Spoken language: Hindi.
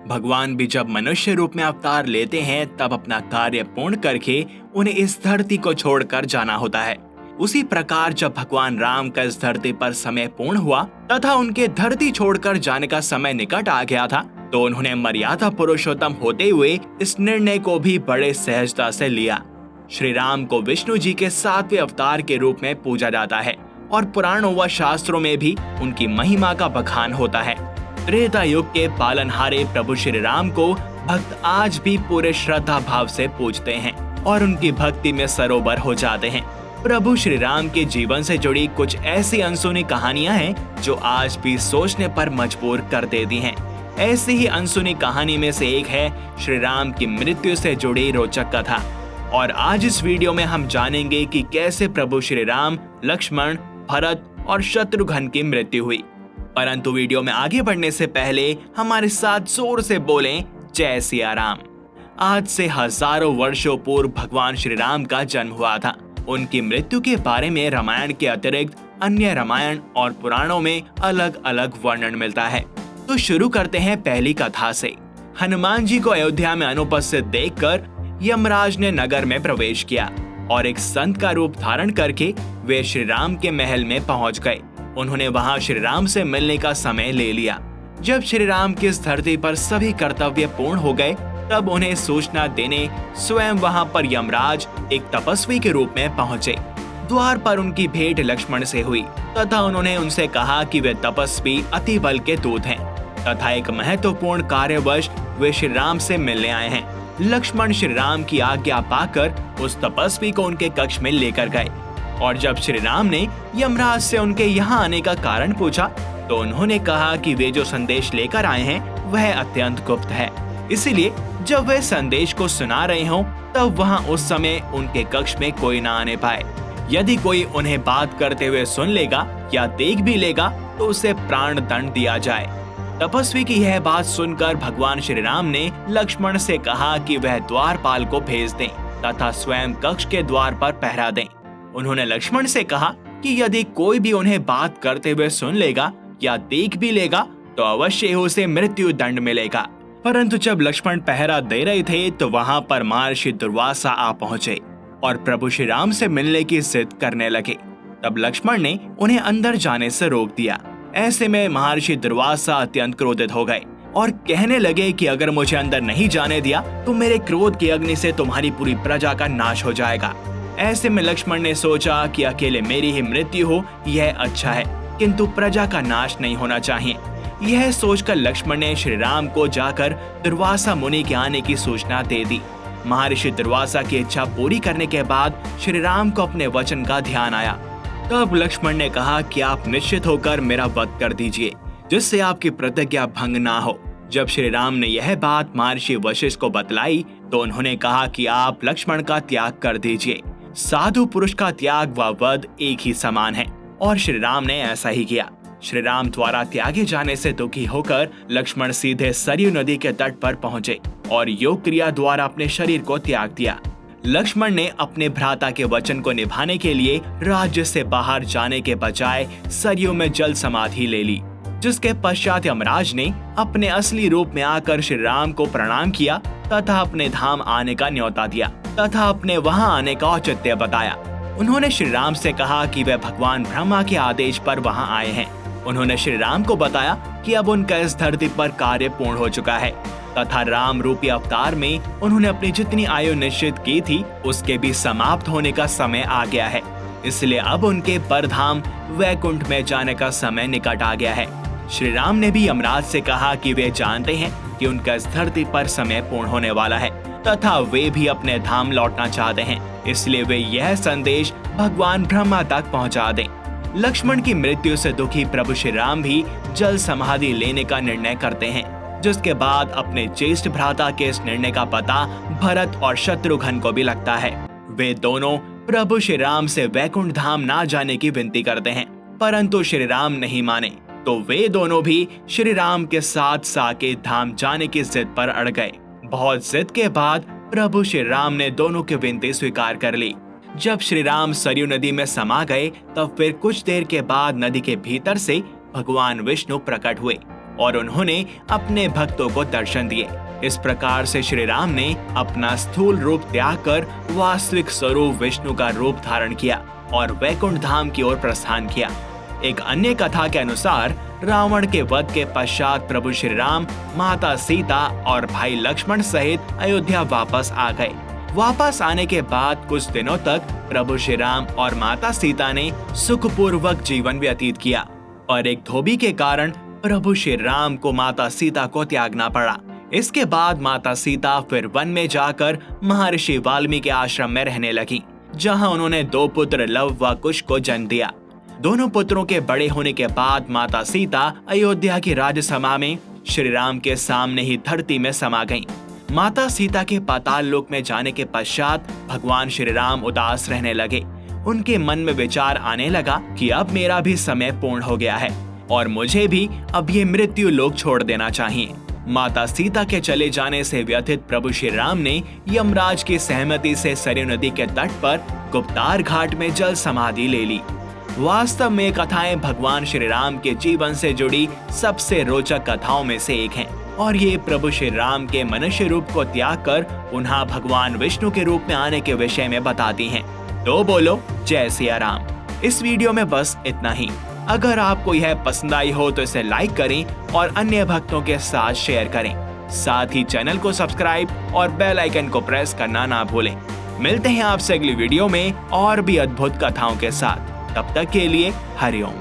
भगवान भी जब मनुष्य रूप में अवतार लेते हैं तब अपना कार्य पूर्ण करके उन्हें इस धरती को छोड़कर जाना होता है। उसी प्रकार जब भगवान राम का इस धरती पर समय पूर्ण हुआ तथा उनके धरती छोड़कर जाने का समय निकट आ गया था, तो उन्होंने मर्यादा पुरुषोत्तम होते हुए इस निर्णय को भी बड़े सहजता से लिया। श्री राम को विष्णु जी के 7वें अवतार के रूप में पूजा जाता है और पुराणों व शास्त्रों में भी उनकी महिमा का बखान होता है। त्रेता युग के पालनहारे प्रभु श्री राम को भक्त आज भी पूरे श्रद्धा भाव से पूजते हैं और उनकी भक्ति में सरोवर हो जाते हैं। प्रभु श्री राम के जीवन से जुड़ी कुछ ऐसी अनसुनी कहानियां हैं जो आज भी सोचने पर मजबूर कर देती हैं। ऐसी ही अनसुनी कहानी में से एक है श्री राम की मृत्यु से जुड़ी रोचक कथा। और आज इस वीडियो में हम जानेंगे कि कैसे प्रभु श्री राम, लक्ष्मण, भरत और शत्रुघ्न की मृत्यु हुई। परंतु वीडियो में आगे बढ़ने से पहले हमारे साथ जोर से बोलें जय सिया राम। आज से हजारों वर्षों पूर्व भगवान श्री राम का जन्म हुआ था। उनकी मृत्यु के बारे में रामायण के अतिरिक्त अन्य रामायण और पुराणों में अलग अलग वर्णन मिलता है। तो शुरू करते हैं पहली कथा से। हनुमान जी को अयोध्या में अनुपस्थित देखकर यमराज ने नगर में प्रवेश किया और एक संत का रूप धारण करके वे श्री राम के महल में पहुंच गए। उन्होंने वहां श्री राम से मिलने का समय ले लिया। जब श्री राम की इस धरती पर सभी कर्तव्य पूर्ण हो गए तब उन्हें सूचना देने स्वयं वहां पर यमराज एक तपस्वी के रूप में पहुंचे। द्वार पर उनकी भेंट लक्ष्मण से हुई तथा उन्होंने उनसे कहा कि वे तपस्वी अति बल के दूत हैं तथा एक महत्वपूर्ण कार्यवश वे श्री राम से मिलने आए हैं। लक्ष्मण श्री राम की आज्ञा पाकर उस तपस्वी को उनके कक्ष में लेकर गए और जब श्री राम ने यमराज से उनके यहाँ आने का कारण पूछा तो उन्होंने कहा कि वे जो संदेश लेकर आए हैं वह अत्यंत गुप्त है, इसीलिए जब वे संदेश को सुना रहे हों तब वहाँ उस समय उनके कक्ष में कोई न आने पाए। यदि कोई उन्हें बात करते हुए सुन लेगा या देख भी लेगा तो उसे प्राण दंड दिया जाए। तपस्वी की यह बात सुनकर भगवान श्री राम ने लक्ष्मण से कहा कि वह द्वारपाल को भेज दें तथा स्वयं कक्ष के द्वार पर पहरा दें। उन्होंने लक्ष्मण से कहा कि यदि कोई भी उन्हें बात करते हुए सुन लेगा या देख भी लेगा तो अवश्य उसे मृत्यु दंड मिलेगा। परंतु जब लक्ष्मण पहरा दे रहे थे तो वहां पर महर्षि दुर्वासा आ पहुंचे और प्रभु श्री राम से मिलने की जिद करने लगे। तब लक्ष्मण ने उन्हें अंदर जाने से रोक दिया। ऐसे में महर्षि दुर्वासा अत्यंत क्रोधित हो गए और कहने लगे कि अगर मुझे अंदर नहीं जाने दिया तो मेरे क्रोध की अग्नि से तुम्हारी पूरी प्रजा का नाश हो जाएगा। ऐसे में लक्ष्मण ने सोचा कि अकेले मेरी ही मृत्यु हो यह अच्छा है, किंतु प्रजा का नाश नहीं होना चाहिए। यह सोचकर लक्ष्मण ने श्री राम को जाकर दुर्वासा मुनि के आने की सूचना दे दी। महर्षि दुर्वासा की इच्छा पूरी करने के बाद श्री राम को अपने वचन का ध्यान आया। तब लक्ष्मण ने कहा कि आप निश्चित होकर मेरा वध कर दीजिए जिससे आपकी प्रतिज्ञा भंग ना हो। जब श्री राम ने यह बात महर्षि वशिष्ठ को बतलाई तो उन्होंने कहा कि आप लक्ष्मण का त्याग कर दीजिए। साधु पुरुष का त्याग व वध एक ही समान है और श्री राम ने ऐसा ही किया। श्री राम द्वारा त्यागे जाने से दुखी होकर लक्ष्मण सीधे सरयू नदी के तट पर पहुंचे और योग क्रिया द्वारा अपने शरीर को त्याग दिया। लक्ष्मण ने अपने भ्राता के वचन को निभाने के लिए राज्य से बाहर जाने के बजाय सरयू में जल समाधि ले ली, जिसके पश्चात यमराज ने अपने असली रूप में आकर श्री राम को प्रणाम किया तथा अपने धाम आने का न्योता दिया तथा अपने वहां आने का औचित्य बताया। उन्होंने श्री राम से कहा कि वे भगवान ब्रह्मा के आदेश पर वहां आए हैं। उन्होंने श्री राम को बताया कि अब उनका इस धरती पर कार्य पूर्ण हो चुका है तथा राम रूपी अवतार में उन्होंने अपनी जितनी आयु निश्चित की थी उसके भी समाप्त होने का समय आ गया है, इसलिए अब उनके परधाम वैकुंठ में जाने का समय निकट आ गया है। श्री राम ने भी यमराज से कहा कि वे जानते हैं कि उनका इस धरती पर समय पूर्ण होने वाला है तथा वे भी अपने धाम लौटना चाहते हैं, इसलिए वे यह संदेश भगवान ब्रह्मा तक पहुंचा दें। लक्ष्मण की मृत्यु से दुखी प्रभु श्री राम भी जल समाधि लेने का निर्णय करते हैं, जिसके बाद अपने ज्येष्ठ भ्राता के इस निर्णय का पता भरत और शत्रुघ्न को भी लगता है। वे दोनों प्रभु श्री राम से वैकुंठ धाम ना जाने की विनती करते हैं, परंतु श्री राम नहीं माने तो वे दोनों भी श्री राम के साथ साकेत धाम जाने की जिद पर अड़ गए। बहुत जिद के बाद प्रभु श्री राम ने दोनों की विनती स्वीकार कर ली। जब श्री राम सरयू नदी में समा गए तब फिर कुछ देर के बाद नदी के भीतर से भगवान विष्णु प्रकट हुए और उन्होंने अपने भक्तों को दर्शन दिए। इस प्रकार से श्री राम ने अपना स्थूल रूप त्याग कर वास्तविक स्वरूप विष्णु का रूप धारण किया और वैकुंठ धाम की ओर प्रस्थान किया। एक अन्य कथा के अनुसार रावण के वध के पश्चात प्रभु श्री राम माता सीता और भाई लक्ष्मण सहित अयोध्या वापस आ गए। वापस आने के बाद कुछ दिनों तक प्रभु श्री राम और माता सीता ने सुखपूर्वक जीवन व्यतीत किया और एक धोबी के कारण प्रभु श्री राम को माता सीता को त्यागना पड़ा। इसके बाद माता सीता फिर वन में जाकर महर्षि वाल्मीकि आश्रम में रहने लगी, जहां उन्होंने 2 पुत्र लव व कुश को जन्म दिया। दोनों पुत्रों के बड़े होने के बाद माता सीता अयोध्या की राजसभा में श्री राम के सामने ही धरती में समा गईं। माता सीता के पाताल लोक में जाने के पश्चात भगवान श्री राम उदास रहने लगे। उनके मन में विचार आने लगा कि अब मेरा भी समय पूर्ण हो गया है और मुझे भी अब ये मृत्यु लोक छोड़ देना चाहिए। माता सीता के चले जाने से व्यथित प्रभु श्री राम ने यमराज की सहमति से सरयू नदी के तट पर गुप्तार घाट में जल समाधि ले ली। वास्तव में कथाएं भगवान श्री राम के जीवन से जुड़ी सबसे रोचक कथाओं में से एक हैं और ये प्रभु श्री राम के मनुष्य रूप को त्याग कर पुनः भगवान विष्णु के रूप में आने के विषय में बताती हैं। तो बोलो जय सिया राम। इस वीडियो में बस इतना ही। अगर आपको यह पसंद आई हो तो इसे लाइक करें और अन्य भक्तों के साथ शेयर करें। साथ ही चैनल को सब्सक्राइब और बेल आइकन को प्रेस करना ना भूलें। मिलते हैं आपसे अगली वीडियो में और भी अद्भुत कथाओं के साथ। तब तक के लिए हरि ओम।